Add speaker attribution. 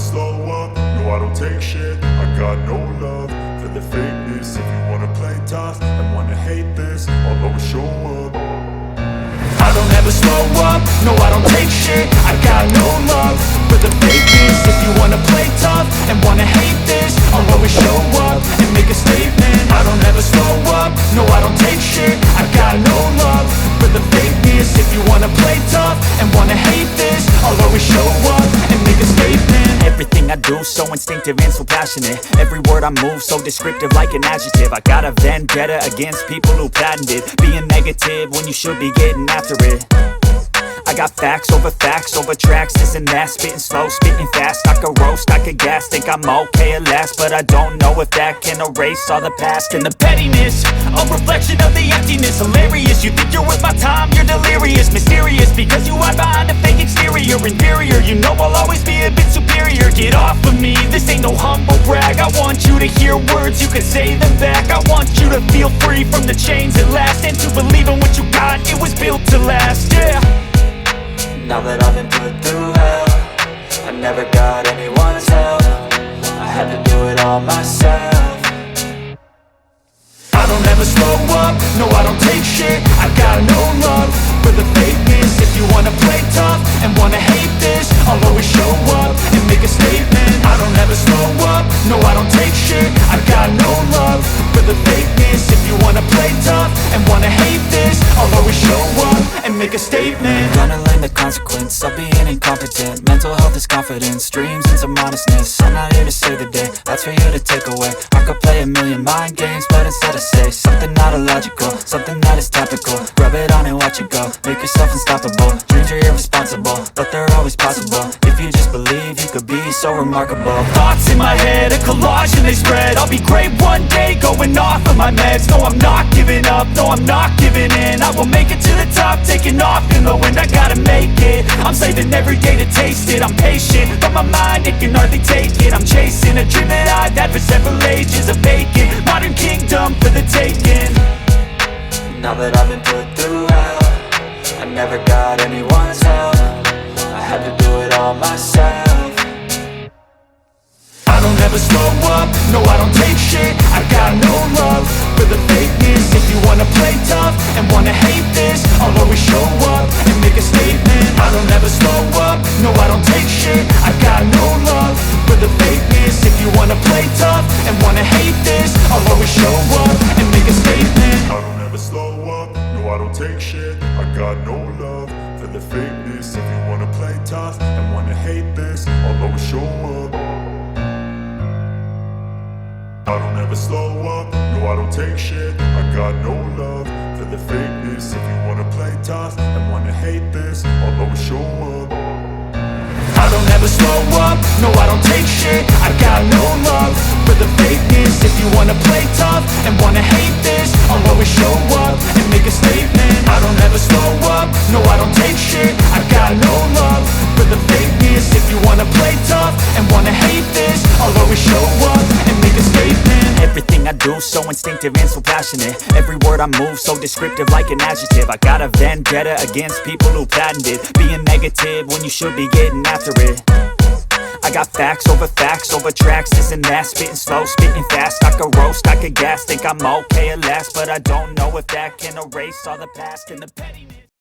Speaker 1: slow up, no I don't take shit. I got no love for the fakeness. If you wanna play tough and wanna hate this, I'll always show up. I don't ever slow up, no I don't take shit. I got no love for the fakeness. If you wanna play tough and wanna hate this, I'll always show up and make a statement. I don't ever slow up, no I don't take shit. I got no love for the fakeness. If you wanna play tough and wanna hate this, I'll always show up and make a statement. Everything I do so instinctive and so passionate. Every word I move so descriptive like an adjective. I got a vendetta against people who patented being negative when you should be getting after it. I got facts over tracks, this and that. Spitting slow, spitting fast. I could roast, I could gas. Think I'm okay at last, but I don't know if that can erase all the past. And the pettiness, a reflection of the emptiness. Hilarious, you think you're worth my time, you're delirious. Mysterious, because you hide behind a fake exterior. Inferior, you know I'll always be a bit superior. Get off of me, this ain't no humble brag. I want you to hear words, you can say them back. I want you to feel free from the chains at last, and to believe in what you got, it was built to last, yeah.
Speaker 2: Now that I've been put through hell, I never got anyone's help. I had to do it all myself.
Speaker 1: I don't ever slow up, no I don't take shit. I got no love for the fakeness. If you wanna play tough and wanna hate this, I'll always show up and make a statement. I don't ever slow up, no I don't take shit. I got no love for the fakeness. If you wanna play tough and wanna hate this, I'll always show up and make a statement.
Speaker 2: Gonna learn the consequence of being incompetent. Mental health is confidence, dreams and some honestness. I'm not here to save the day, that's for you to take away. I could play a million mind games, but instead I say something not illogical, something that is topical. Rub it on and watch it go, make yourself unstoppable. Dreams are irresponsible, but they're always possible. If you just believe, you could be so remarkable.
Speaker 1: Thoughts in my head, a collage and they spread. I'll be great one day, going off of my meds. No I'm not giving up, no I'm not giving in. I will make it to the top, taking off in the wind. I gotta make it, I'm saving every day to taste it. I'm patient, but my mind, it can hardly take it. I'm chasing a dream that I've had for several ages. A vacant, modern kingdom for the taking.
Speaker 2: Now that I've been put through hell, I never got anyone's help. I had to do it all myself.
Speaker 1: I don't ever slow up, no I don't take shit. I got no love for the fakeness. If you wanna play tough and wanna hate this, I'll always show up and make a statement. I don't ever slow up, no I don't take shit. I got no love for the fakeness. If you wanna play tough and wanna hate this, I'll always show up and make a statement. I don't ever slow up, no I don't take shit. I got no love for the fakeness. If you wanna play tough and wanna hate this, I'll always show up. I don't ever slow up, no I don't take shit. I got no love for the fakeness. If you wanna play tough and wanna hate this, I'll always show up. I don't ever slow up, no I don't take shit. I got no love for the fakeness. If you wanna play tough and wanna hate this, I'll always show up and make a statement. I don't ever slow up, no I don't take shit. I got no love for the fakeness. If you wanna play tough and wanna hate this, I'll always show up and make a statement. Everything I do so instinctive and so passionate. Every word I move so descriptive like an adjective. I got a vendetta against people who patented being negative when you should be getting after it. I got facts over tracks, this and that. Spitting slow, spitting fast. I could roast, I could gas. Think I'm okay at last, but I don't know if that can erase all the past and the pettiness.